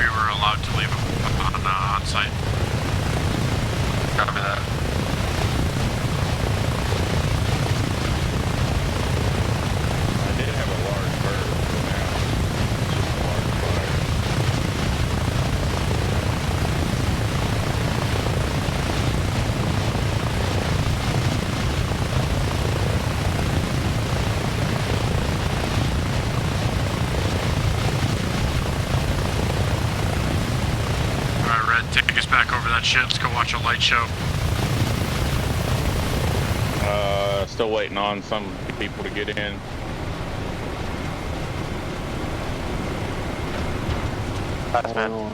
we were allowed to leave on site. Copy that. I did have a large bird for now. Just a large fire. Alright, Red, take us back over that ship. Let's go watch a light show. Still waiting on some people to get in. Last man.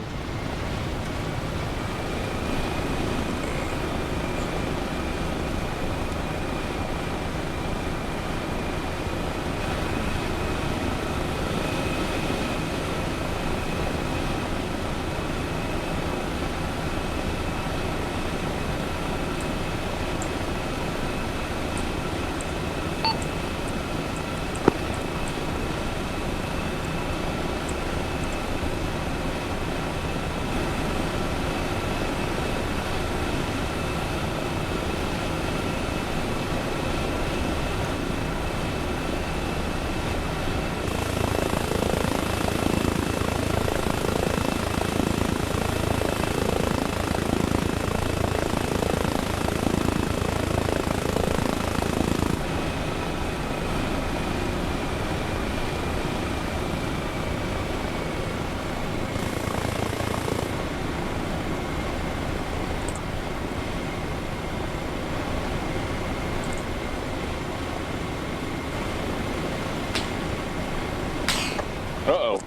Uh-oh.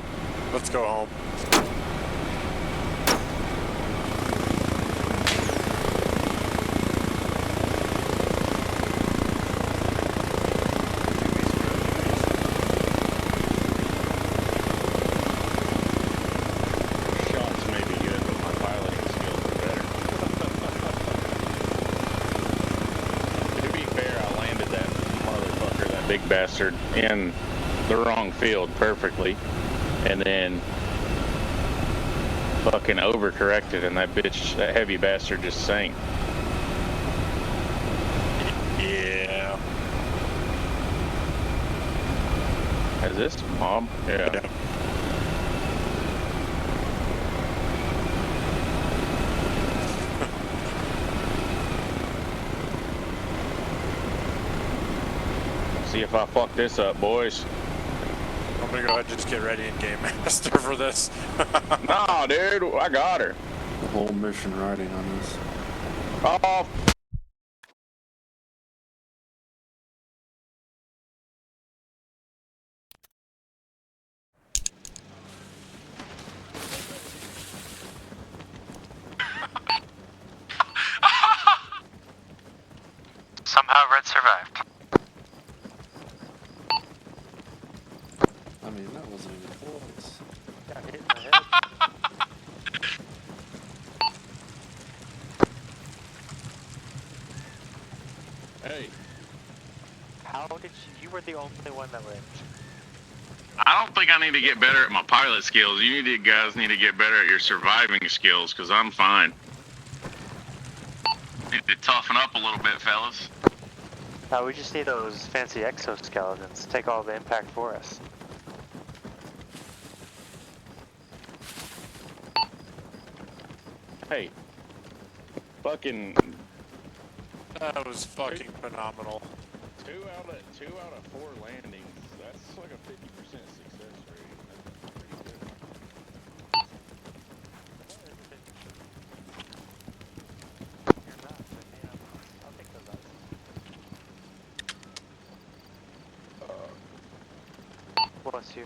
Let's go home. Shots may be good, but my piloting skills are better. To be fair, I landed that motherfucker, that big bastard, in the wrong field perfectly, and then fucking overcorrected, and that bitch, that heavy bastard just sank. Yeah. Is this mob? Yeah. See if I fuck this up, boys. I'm gonna go ahead and just get ready in Game Master for this. Nah, dude, I got her. The whole mission riding on this. Oh, Somehow Red survived. I mean, that wasn't even close. Got hit in the head. hey. How did you were the only one that lived. I don't think I need to get better at my pilot skills. You guys need to get better at your surviving skills, because I'm fine. Need to toughen up a little bit, fellas. We just need those fancy exoskeletons. Take all the impact for us. Hey. Fucking That was fucking phenomenal. 2 out of 4 landings. That's like a 50% success rate. That's pretty good. You're not, but yeah, I'll take those odds. Bless you.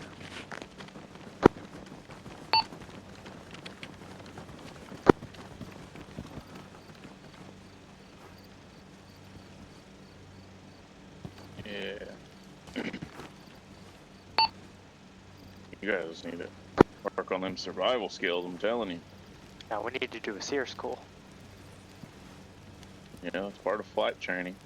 Yeah. You guys need to work on them survival skills, I'm telling you. Now we need to do a SEER school. You know, it's part of flight training.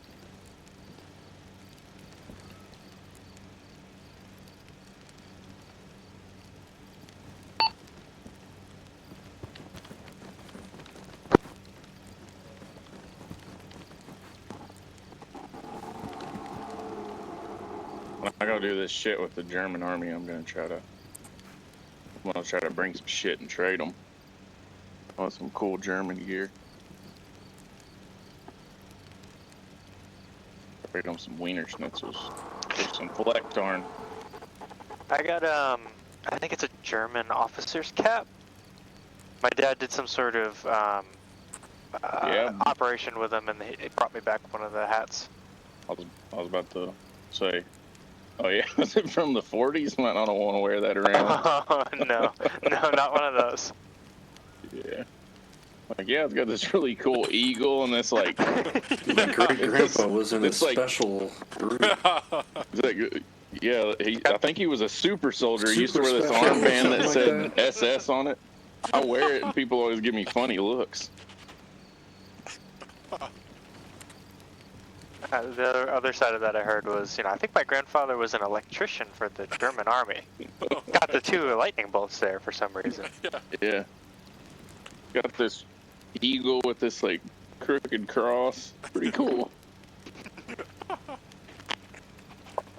go do this shit with the German army, I'm gonna try to bring some shit and trade them. I want some cool German gear. Trade them some Wiener Schnitzels. Get some Flecktarn. I got, I think it's a German officer's cap. My dad did some sort of, operation with him, and he brought me back one of the hats. I was about to say, oh yeah, is it from the 40s? Man, I don't want to wear that around. Oh, no, not one of those. Yeah. Like, yeah, it's got this really cool eagle and this, like... My great-grandpa was in a special group. It's like, yeah, I think he was a super soldier. He used to Super wear this special, armband that something like said SS on it. I wear it and people always give me funny looks. The other side of that I heard was, I think my grandfather was an electrician for the German army. Got the 2 lightning bolts there for some reason. Yeah. Got this eagle with this, like, crooked cross. Pretty cool.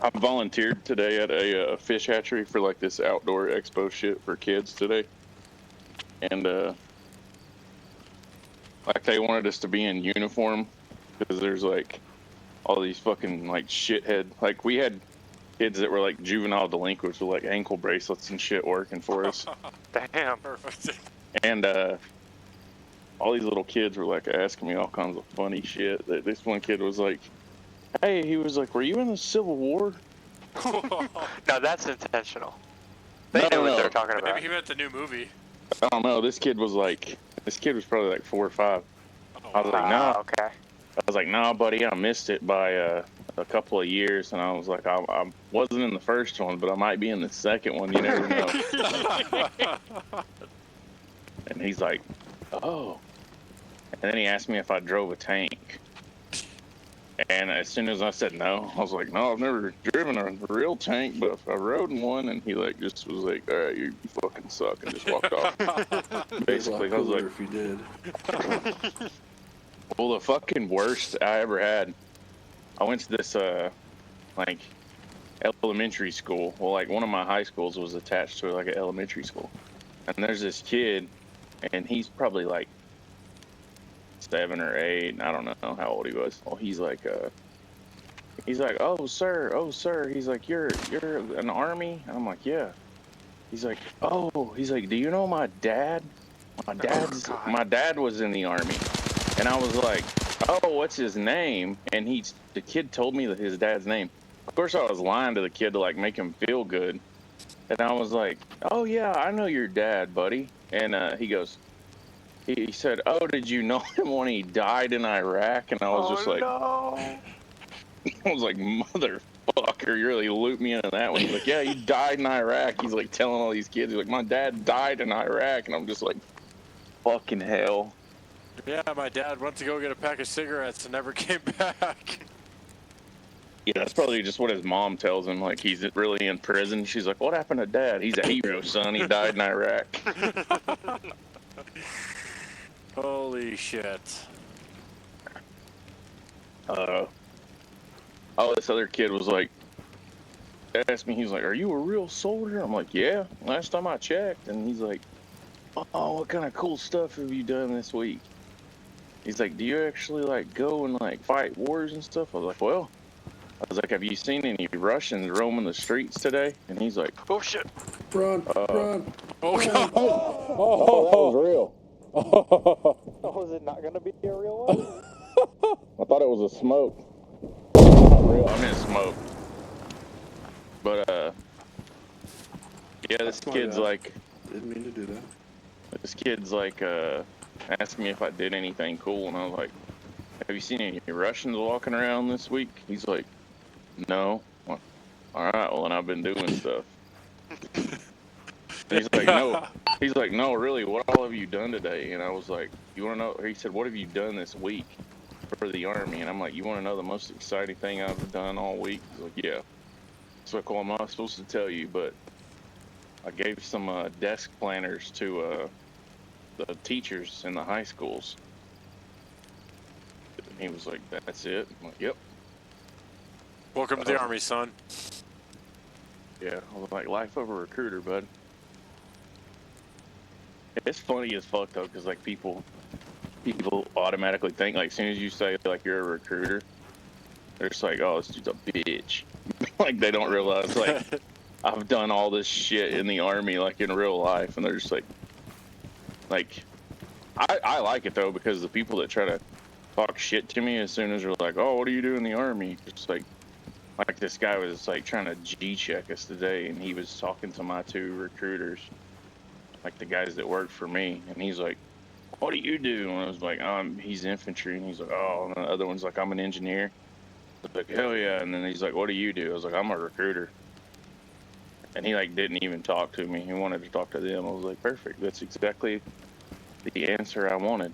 I volunteered today at a fish hatchery for, like, this outdoor expo shit for kids today. And, like, they wanted us to be in uniform because there's, like, all these fucking, like, shithead, like, we had kids that were, like, juvenile delinquents with, like, ankle bracelets and shit working for us. Damn. Perfect. And, all these little kids were, like, asking me all kinds of funny shit. This one kid was like, hey, he was like, were you in the Civil War? No, that's intentional. They knew what they were talking about. Maybe he meant the new movie. I don't know, this kid was probably, like, 4 or 5. I was like, no. Okay. I was like, nah, buddy, I missed it by a couple of years, and I was like, I wasn't in the first one, but I might be in the second one. You never know. And he's like, oh. And then he asked me if I drove a tank. And as soon as I said no, I was like, no, I've never driven a real tank, but I rode in one. And he like just was like, all right, you fucking suck, and just walked off. Basically, I was like, if you did. well, the fucking worst I ever had, I went to this, like, elementary school. Well, like, one of my high schools was attached to, like, an elementary school. And there's this kid, and he's probably, like, 7 or 8. I don't know how old he was. Well, he's like, oh, sir. He's like, you're an army? And I'm like, yeah. He's like, oh, he's like, do you know my dad? My dad was in the army. And I was like, oh, what's his name? And the kid told me his dad's name. Of course, I was lying to the kid to, like, make him feel good. And I was like, oh, yeah, I know your dad, buddy. And he goes, he said, oh, did you know him when he died in Iraq? And I was just like, no. I was like, motherfucker, you really looped me into that one. He's like, yeah, he died in Iraq. He's like telling all these kids, he's like, my dad died in Iraq. And I'm just like, fucking hell. Yeah, my dad went to go get a pack of cigarettes and never came back. Yeah, that's probably just what his mom tells him. Like, he's really in prison. She's like, what happened to Dad? He's a hero, son. He died in Iraq. Holy shit. Oh, this other kid was like, asked me, he's like, are you a real soldier? I'm like, yeah, last time I checked. And he's like, oh, what kind of cool stuff have you done this week? He's like, do you actually, like, go and, like, fight wars and stuff? I was like, well, have you seen any Russians roaming the streets today? And he's like, Oh, shit. Run, run. Oh, run. God. oh, that was real. Oh, is it not going to be a real one? I thought it was a smoke. Not real. I meant smoke. But, yeah, this kid's like... Didn't mean to do that. This kid's like, asking me if I did anything cool, and I was like, have you seen any Russians walking around this week? He's like, no. Well, alright, well, then I've been doing stuff. He's like, no. He's like, no, really, what all have you done today? And I was like, you want to know? He said, what have you done this week for the Army? And I'm like, you want to know the most exciting thing I've done all week? He's like, yeah. It's like, well, I'm not supposed to tell you, but I gave some desk planners to the teachers in the high schools. And he was like, that's it? I'm like, yep. Welcome to the Army, son. Yeah, I was like, life over recruiter, bud. It's funny as fuck though, because like people automatically think like as soon as you say like you're a recruiter, they're just like, oh, this dude's a bitch. Like they don't realize like I've done all this shit in the army like in real life, and they're just like I like it though because the people that try to talk shit to me as soon as they're like, oh, what do you do in the army? Just like this guy was like trying to G check us today, and he was talking to my two recruiters, like the guys that work for me, and he's like, what do you do? And I was like, he's infantry, and he's like, oh, and the other one's like, I'm an engineer. I was like, hell yeah. And then he's like, what do you do? I was like, I'm a recruiter. And he like didn't even talk to me. He wanted to talk to them. I was like, perfect. That's exactly the answer I wanted.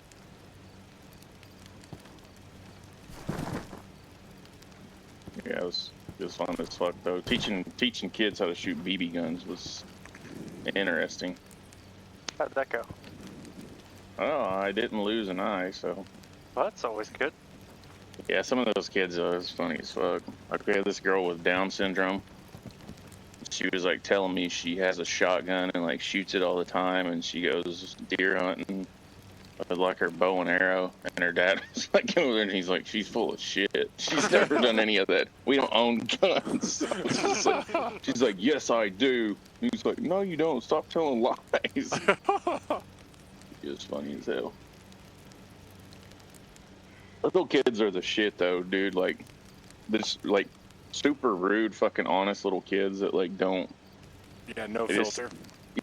Yeah, it was fun as fuck though. Teaching kids how to shoot BB guns was interesting. How'd that go? Oh, I didn't lose an eye, so. Well, that's always good. Yeah, some of those kids, it's funny as fuck. Like, we had this girl with Down syndrome. She was, like, telling me she has a shotgun and, like, shoots it all the time, and she goes deer hunting with, like, her bow and arrow, and her dad was, like, over there, and he's like, she's full of shit. She's never done any of that. We don't own guns. She's like, yes, I do. And he's like, no, you don't. Stop telling lies. It was funny as hell. Little kids are the shit though, dude. Like this, like super rude, fucking honest little kids that like don't. Yeah, no filter.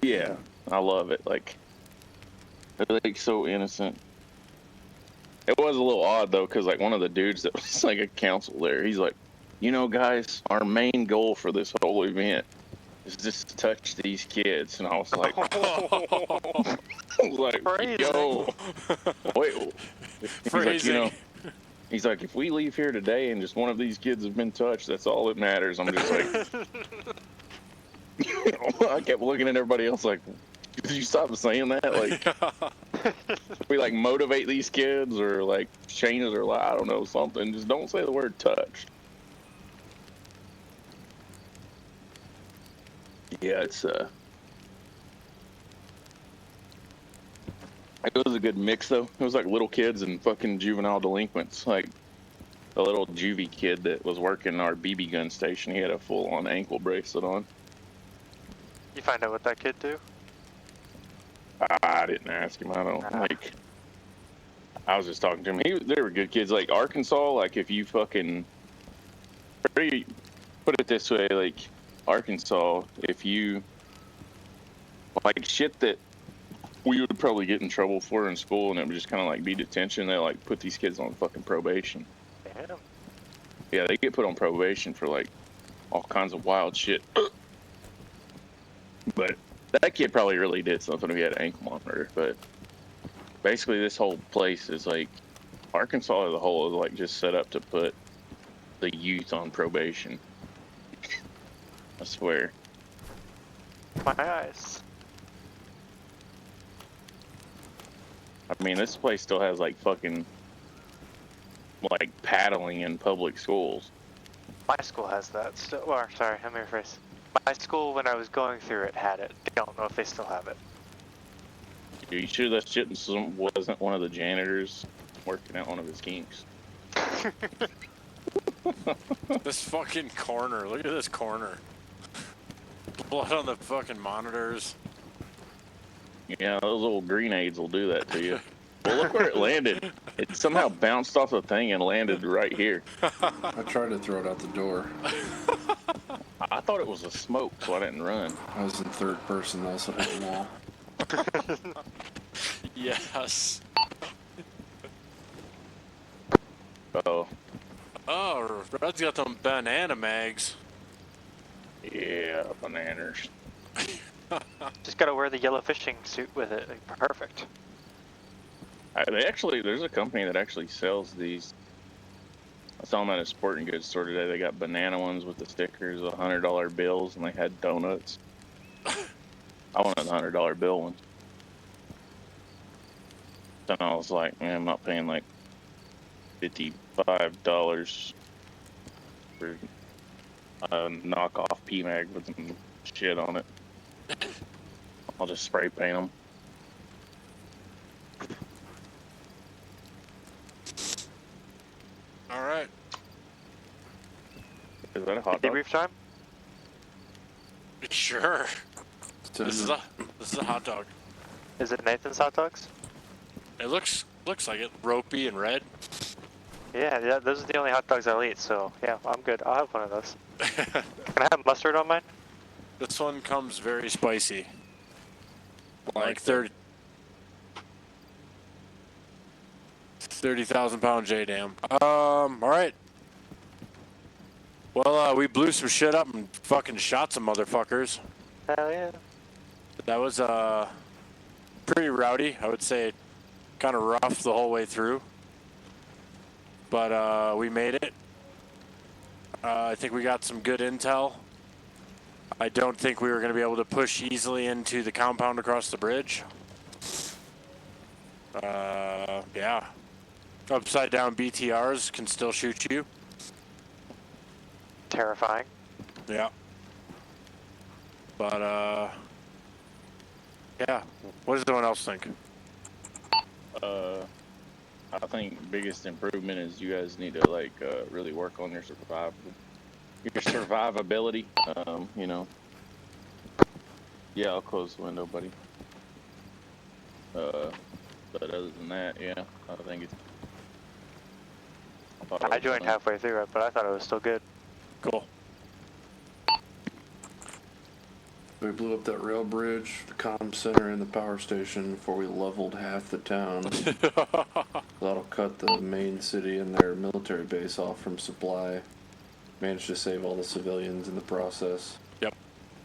Yeah, I love it. Like they're like so innocent. It was a little odd though, because like one of the dudes that was like a counsel there, he's like, you know, guys, our main goal for this whole event is just to touch these kids, and I was like, I was like, yo, wait. He's like, you know. He's like, if we leave here today and just one of these kids has been touched, that's all that matters. I'm just like, I kept looking at everybody else like, did you stop saying that? Like, we like motivate these kids or like change their life. I don't know, something. Just don't say the word touched. Yeah, it's it was a good mix though. It was like little kids and fucking juvenile delinquents. Like the little juvie kid that was working our BB gun station, he had a full-on ankle bracelet on. You find out what that kid do? I didn't ask him. I don't like. I was just talking to him. They were good kids. Like Arkansas, like if you fucking put it this way, like Arkansas, if you like shit that we would probably get in trouble for in school, and it would just kind of like be detention. They like put these kids on fucking probation. Damn. Yeah, they get put on probation for like all kinds of wild shit. But that kid probably really did something if he had an ankle monitor. But basically, this whole place is like Arkansas as a whole is like just set up to put the youth on probation. I swear. My eyes. I mean, this place still has like fucking like paddling in public schools. My school has that still. Or, sorry, let me rephrase. My school, when I was going through it, had it. I don't know if they still have it. Are you sure that shit wasn't one of the janitors working out one of his kinks? This fucking corner. Look at this corner. Blood on the fucking monitors. Yeah, those little grenades will do that to you. Well, look where it landed. It somehow bounced off the thing and landed right here. I tried to throw it out the door. I thought it was a smoke, so I didn't run. I was in third person though, so I hit the wall. Yes. Oh. Oh, Red's got them banana mags. Yeah, bananas. Just gotta wear the yellow fishing suit with it. Like, perfect. There's a company that actually sells these. I saw them at a sporting goods store today. They got banana ones with the stickers, $100 bills, and they had donuts. I wanted a $100 bill one. Then I was like, man, I'm not paying like $55 for a knockoff P-Mag with some shit on it. I'll just spray paint them. All right. Is that a hot dog? Debrief time? Sure. This is a hot dog. Is it Nathan's hot dogs? It looks like it, ropey and red. Yeah, those are the only hot dogs I'll eat, so yeah, I'm good. I'll have one of those. Can I have mustard on mine? This one comes very spicy. Like 30,000 pound J-Dam. All right. Well, we blew some shit up and fucking shot some motherfuckers. Hell yeah. That was pretty rowdy. I would say kind of rough the whole way through. But we made it. I think we got some good intel. I don't think we were going to be able to push easily into the compound across the bridge. Yeah. Upside down BTRs can still shoot you. Terrifying. Yeah. But, yeah. What does everyone else think? I think biggest improvement is you guys need to like really work on your survivability. You know. Yeah, I'll close the window, buddy. But other than that, yeah, I think it's. I joined halfway through it, but I thought it was still good. Cool. We blew up that rail bridge, the comm center, and the power station before we leveled half the town. That'll cut the main city and their military base off from supply. Managed to save all the civilians in the process. Yep.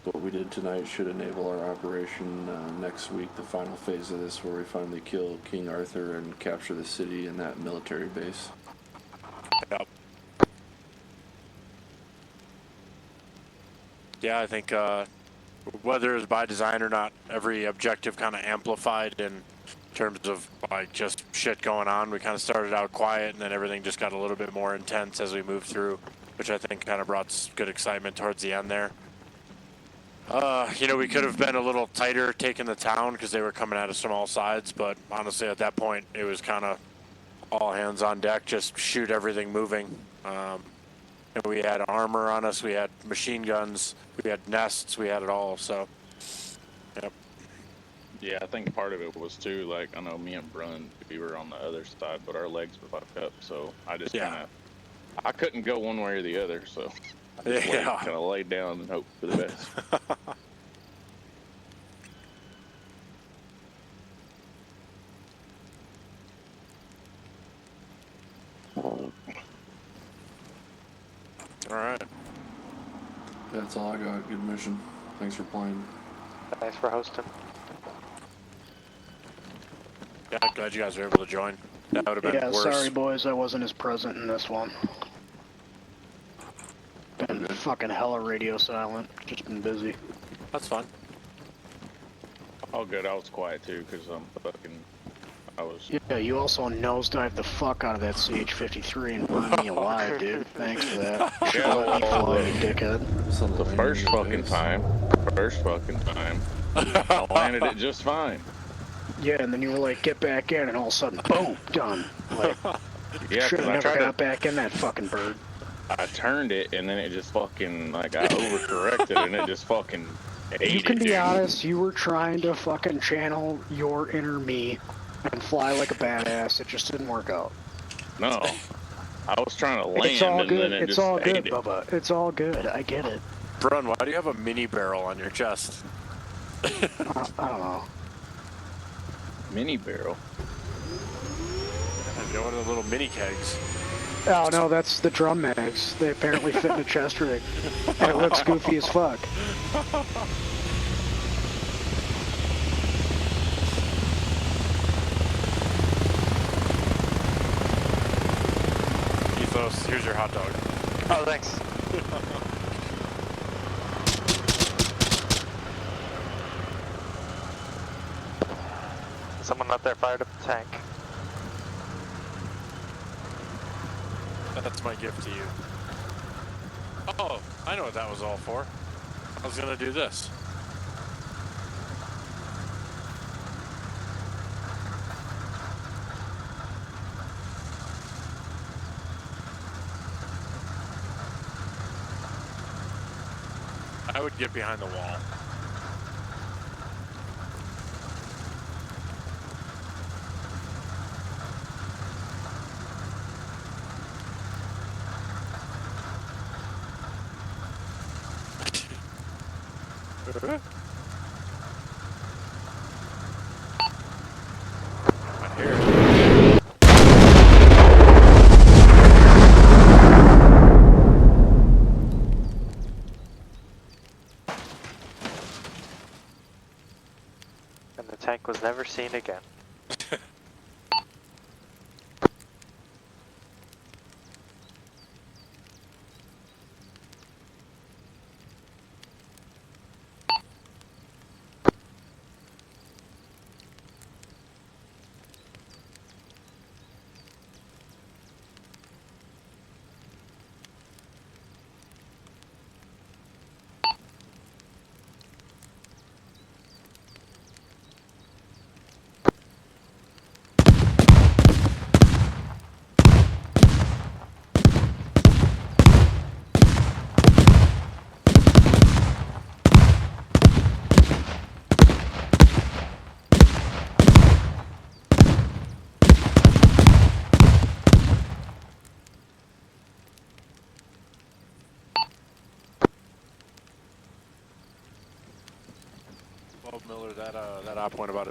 What we did tonight should enable our operation next week, the final phase of this, where we finally kill King Arthur and capture the city and that military base. Yep. Yeah, I think whether it's by design or not, every objective kind of amplified in terms of like just shit going on. We kind of started out quiet, and then everything just got a little bit more intense as we moved through, which I think kind of brought good excitement towards the end there. You know, we could have been a little tighter taking the town because they were coming at us from all sides, but honestly at that point it was kind of all hands on deck, just shoot everything moving. And we had armor on us, we had machine guns, we had nests, we had it all, so, yep. Yeah, I think part of it was too, like, I know me and Brun, we were on the other side, but our legs were fucked up, so I just kind of, I couldn't go one way or the other, so I just kind of laid down and hoped for the best. Alright. That's all I got. Good mission. Thanks for playing. Thanks for hosting. Yeah, glad you guys were able to join. That would have been worse. Yeah, sorry boys, I wasn't as present in this one. Been fucking hella radio silent. Just been busy. That's fine. All good. I was quiet too, because Yeah, you also nosedived the fuck out of that CH-53 and burned me alive, dude. Thanks for that. Yeah, Let me fly, you dickhead. The first fucking time, I landed it just fine. Yeah, and then you were like, get back in, and all of a sudden, boom, done. Like, Yeah, should have I never tried got back in that fucking bird. I turned it, and then it just fucking, like, I overcorrected, and it just fucking ate You can it, be dude. honest, you were trying to fucking channel your inner me and fly like a badass. It just didn't work out. No. I was trying to land, It's all and good. then it It's just all ate good, it. Bubba. It's all good. I get it. Brun, why do you have a mini barrel on your chest? I don't know. Mini barrel. You know, one of the little mini kegs. Oh no, that's the drum mags. They apparently fit in a chest rig. And it looks goofy as fuck. Ethos, here's your hot dog. Oh, thanks. Someone out there fired up the tank. That's my gift to you. Oh, I know what that was all for. I was gonna do this. I would get behind the wall. I hear it. And the tank was never seen again. Well, Miller, that op went about as